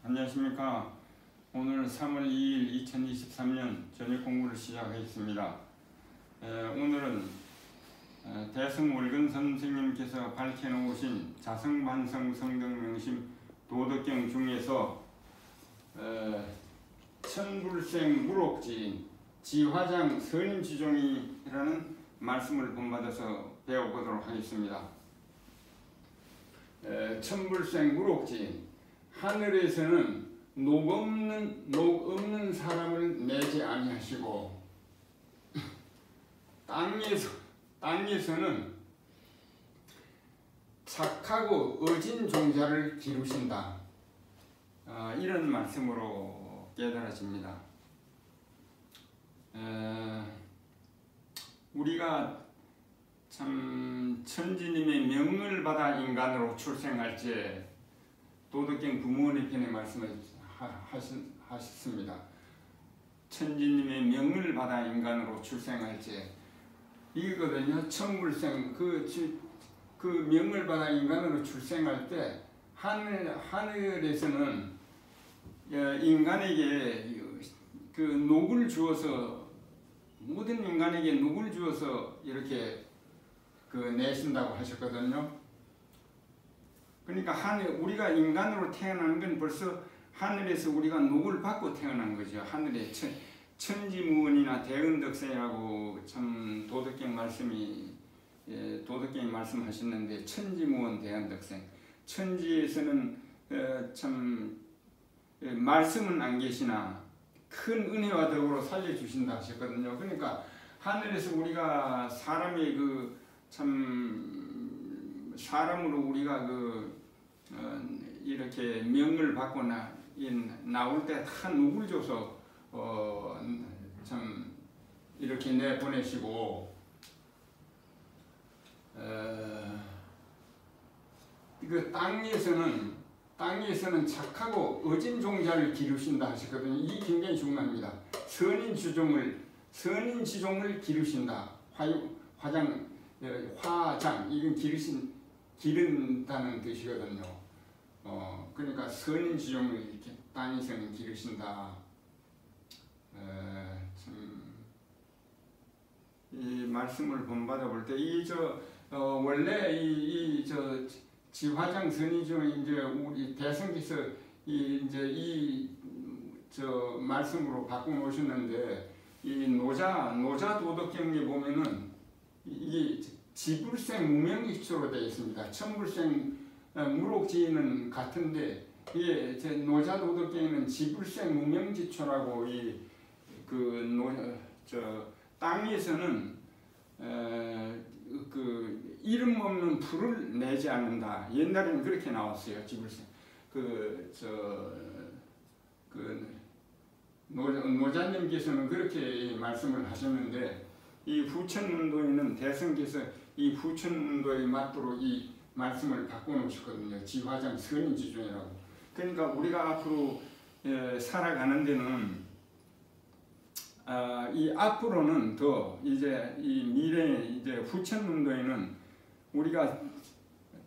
안녕하십니까. 오늘 3월 2일 2023년 저녁 공부를 시작하겠습니다. 오늘은 대승월근 선생님께서 밝혀놓으신 자성반성 성덕명심 도덕경 중에서 천불생 무록지인 지화장 선인지종이라는 말씀을 본받아서 배워보도록 하겠습니다. 천불생 무록지인, 하늘에서는 녹 없는 사람을 내지 아니하시고 땅에서는 착하고 어진 종자를 기르신다. 이런 말씀으로 깨달아집니다. 우리가 참 천지님의 명을 받아 인간으로 출생할지 도덕경 부모의 편에 말씀을 하셨습니다. 천지님의 명을 받아 인간으로 출생할지 이거거든요. 천불생 그 명을 받아 인간으로 출생할 때 하늘에서는 인간에게 그 녹을 주어서 모든 인간에게 녹을 주어서 이렇게 내신다고 하셨거든요. 그러니까 우리가 인간으로 태어나는 건 벌써 하늘에서 우리가 녹을 받고 태어난 거죠. 하늘에 천지무언이나 대은덕생이라고 참 도덕경 말씀이 도덕경이 말씀하셨는데 천지무언 대은덕생, 천지에서는 참 말씀은 안 계시나 큰 은혜와 덕으로 살려주신다 하셨거든요. 그러니까 하늘에서 우리가 사람의 사람으로 우리가 이렇게 명을 받고 나올 때 다 녹을 줘서 참 이렇게 내보내시고 땅에서는 착하고 어진 종자를 기르신다 하셨거든요. 이 굉장히 중요합니다. 선인지종을 기르신다. 화장 이건 기른다는 뜻이거든요. 그러니까 선인지종을 이렇게 땅에서는 기르신다. 이 말씀을 본받아 볼 때 원래 지화장 선인지종이 이제 우리 대성께서 말씀으로 바꿔 놓으셨는데 이 노자 도덕경에 보면은 이 지불생 무명지초로 되어 있습니다. 천불생 무록지인은 같은데 이게 노자 도덕경에는 지불생 무명지초라고 땅에서는 이름 없는 풀을 내지 않는다. 옛날에는 그렇게 나왔어요. 지불생 노자님께서는 그렇게 말씀을 하셨는데 이 후천문도에는 대성께서 이 후천문도에 맞도록 이 말씀을 바꿔놓으셨거든요. 지화장 선인지종이라고. 그러니까 우리가 앞으로 살아가는 데는 이 앞으로는 더 이제 이 미래 이제 후천문도에는 우리가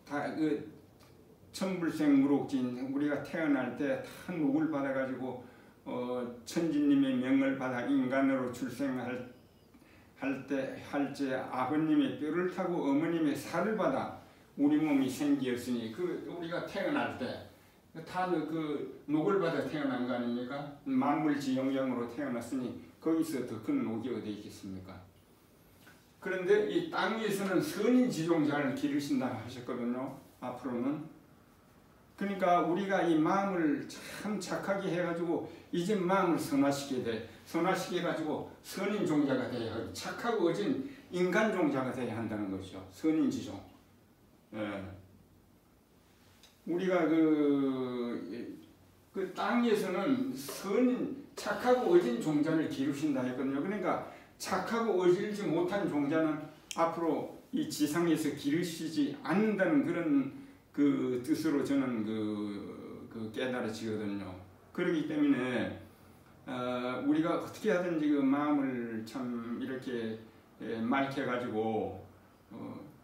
다 천불생 무록진 우리가 태어날 때 다 녹을 받아가지고 천지님의 명을 받아 인간으로 출생할 때 아버님의 뼈를 타고 어머님의 살을 받아 우리 몸이 생기었으니 우리가 태어날 때 다 녹을 받아 태어난 거 아닙니까? 만물지영장으로 태어났으니 거기서 더 큰 녹이 어디 있겠습니까? 그런데 이 땅에서는 선인지종자를 기르신다 하셨거든요. 앞으로는. 그러니까 우리가 이 마음을 참 착하게 해가지고 이제 마음을 선화시켜가지고 선인종자가 돼야 하고 착하고 어진 인간종자가 돼야 한다는 것이죠. 선인지종. 우리가 그 땅에서는 착하고 어진 종자를 기르신다 했거든요. 그러니까 착하고 어질지 못한 종자는 앞으로 이 지상에서 기르시지 않는다는 그런 뜻으로 저는 깨달아지거든요. 그렇기 때문에 우리가 어떻게 하든지 마음을 참 이렇게 맑혀가지고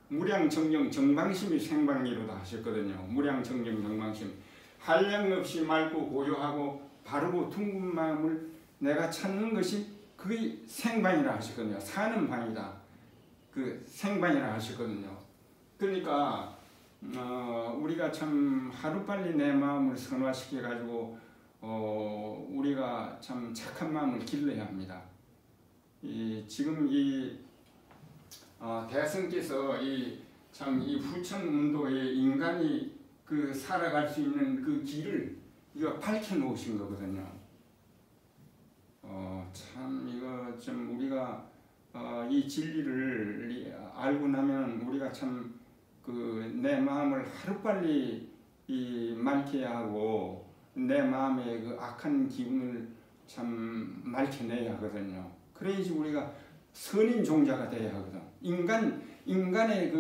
무량정정 정방심이 생방이로다 하셨거든요. 무량정정 정방심. 한량 없이 맑고 고요하고 바르고 둥근 마음을 내가 찾는 것이 그게 생방이라 하시거든요. 사는 방이다. 그 생방이라 하시거든요. 그러니까 우리가 참 하루빨리 내 마음을 선화시켜 가지고 우리가 참 착한 마음을 길러야 합니다. 지금 대성께서 참 이 후천운도에 인간이 그 살아갈 수 있는 그 길을 이거 밝혀 놓으신 거거든요. 참 이거 좀 우리가 이 진리를 알고 나면 우리가 참 그 내 마음을 하루빨리 맑혀야 하고 내 마음의 그 악한 기운을 참 맑혀내야 하거든요. 그래야지 우리가 선인 종자가 돼야 하거든. 인간의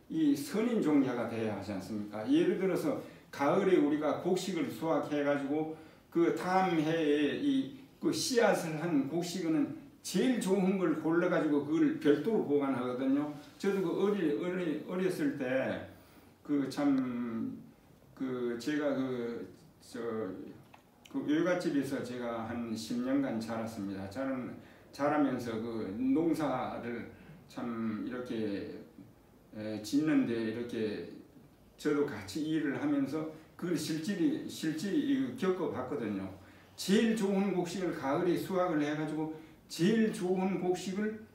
이 선인 종자가 돼야 하지 않습니까? 예를 들어서 가을에 우리가 곡식을 수확해 가지고 그 다음 해에 그 씨앗을 한 곡식은 제일 좋은 걸 골라 가지고 그걸 별도로 보관하거든요. 저도 그 어렸을 때 그 참 그 제가 그 외갓집에서 제가 한 10년간 자랐습니다. 자라면서 그 농사를 참 이렇게 짓는데 이렇게 저도 같이 일을 하면서 그걸 실질이 겪어봤거든요. 제일 좋은 곡식을 가을에 수확을 해가지고 제일 좋은 곡식을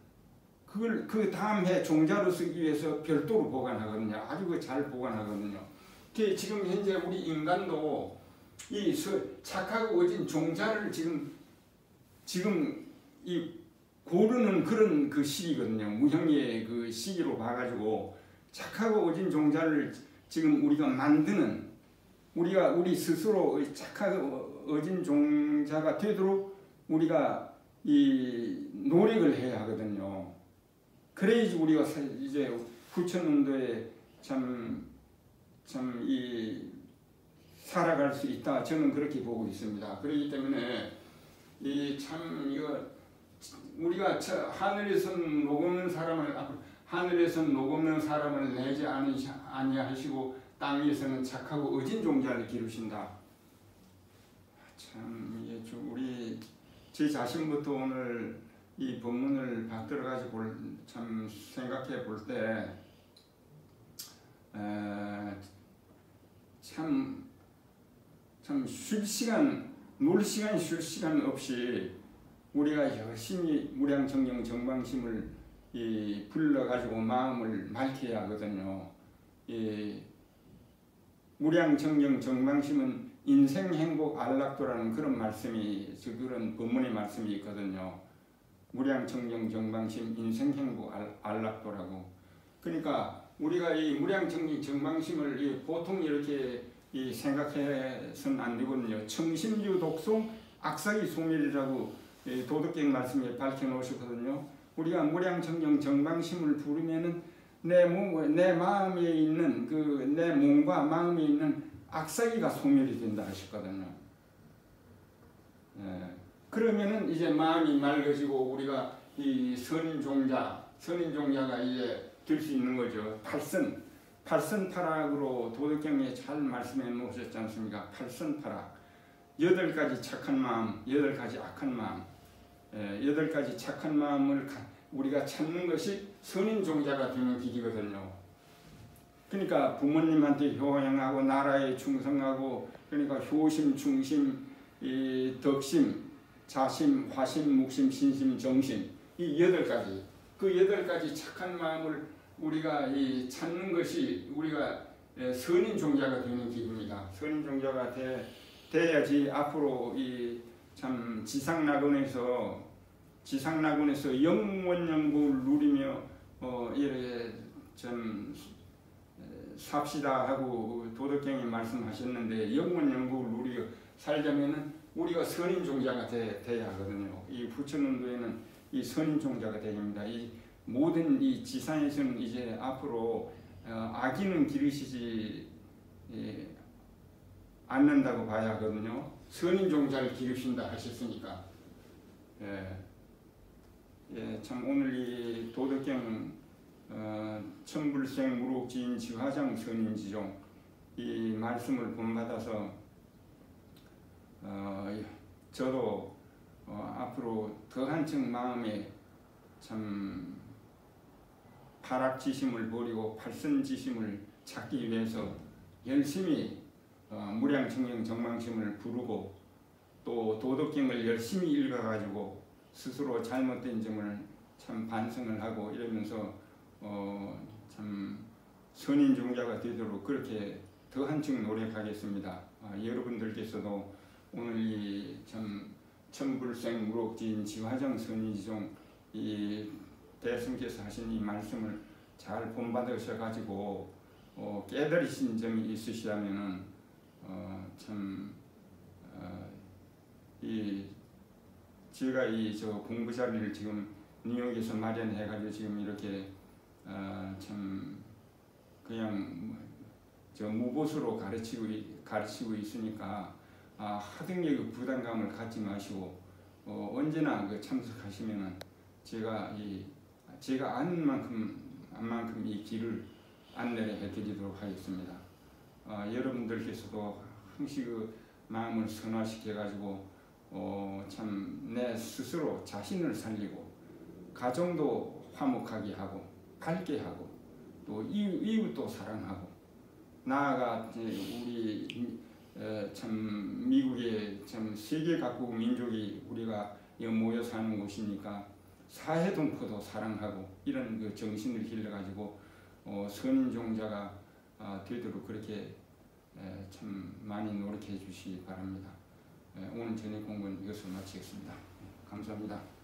그걸 그 다음 해 종자로 쓰기 위해서 별도로 보관하거든요. 아주 잘 보관하거든요. 지금 현재 우리 인간도 이 착하고 어진 종자를 지금 이 고르는 그런 그 시기거든요. 무형의 그 시기로 봐가지고 착하고 어진 종자를 지금 우리가 만드는 우리 스스로 착하고 어진 종자가 되도록 우리가 이 노력을 해야 하거든요. 그래야지 우리가 이제 후천운도에 살아갈 수 있다. 저는 그렇게 보고 있습니다. 그렇기 때문에 우리가 하늘에서 녹 없는 사람을 내지 아니하시고 땅에서는 착하고 어진 종자를 기르신다. 참 우리 제 자신부터 오늘 이 본문을 받들어 가지고 참 생각해 볼 때 참 놀 시간 쉴 시간 없이 우리가 열심히 무량정령 정방심을 불러가지고 마음을 맑혀야 하거든요. 무량정령 정방심은 인생행복 안락도라는 그런 그런 본문의 말씀이 있거든요. 무량정령 정방심 인생행복 안락도라고. 그러니까 우리가 이 무량정령 정방심을 보통 이렇게 생각해서는 안 되거든요. 청심유 독송 악사기 소멸이라고 도덕경 말씀에 밝혀 놓으셨거든요. 우리가 무량정령 정방심을 부르면은 내 마음에 있는 내 몸과 마음에 있는 악사기가 소멸이 된다 하셨거든요. 그러면은 이제 마음이 맑아지고 우리가 이 선인 종자가 이제 될 수 있는 거죠. 팔선타락으로 도덕경에 잘 말씀해 놓으셨지 않습니까? 팔선타락. 8가지 착한 마음, 8가지 악한 마음. 8가지 착한 마음을 우리가 찾는 것이 선인 종자가 되는 길이거든요. 그러니까 부모님한테 효행하고 나라에 충성하고 그러니까 효심, 충심, 덕심, 자심, 화심, 묵심, 신심, 정심 이 8가지 그 8가지 착한 마음을 우리가 찾는 것이 우리가 선인 종자가 되는 길입니다. 선인 종자가 돼야지 앞으로 참 지상낙원에서 영원영구를 누리며 이렇게 좀 삽시다 하고 도덕경에 말씀하셨는데 영원영구를 누리며 살자면은 우리가 선인 종자가 돼야 하거든요. 이 후천운도에는 이 선인 종자가 돼야 합니다. 이 모든 이 지상에서는 이제 앞으로 악인은 기르시지 않는다고 봐야 하거든요. 선인 종자를 기르신다 하셨으니까. 참 오늘 이 도덕경 천불생 무록지인 지화장 선인지종 이 말씀을 본받아서 저도 앞으로 더 한층 마음에 참 발악지심을 버리고 발선지심을 찾기 위해서 열심히 무량청정 정망심을 부르고 또 도덕경을 열심히 읽어가지고 스스로 잘못된 점을 참 반성을 하고 이러면서 참 선인종자가 되도록 그렇게 더 한층 노력하겠습니다. 여러분들께서도 오늘 이 참 천불생 무록지인 지화정 선인지종 이 대승께서 하신 이 말씀을 잘 본받으셔가지고 깨달으신 점이 있으시다면은 제가 이 저 공부 자리를 지금 뉴욕에서 마련해가지고 지금 이렇게 참 그냥 저 무보수로 가르치고 있으니까 하등의 부담감을 갖지 마시고 언제나 그 참석하시면은 제가 아는 만큼 이 길을 안내를 해드리도록 하겠습니다. 여러분들께서도 항시 그 마음을 선화시켜가지고 참 내 스스로 자신을 살리고 가정도 화목하게 하고 밝게 하고 또 이웃도 사랑하고 나아가 우리 참 미국의 참 세계 각국 민족이 우리가 모여 사는 곳이니까 사회동포도 사랑하고 이런 그 정신을 길러가지고 선인종자가 되도록 그렇게 참 많이 노력해 주시기 바랍니다. 오늘 저녁 공부는 이것으로 마치겠습니다. 감사합니다.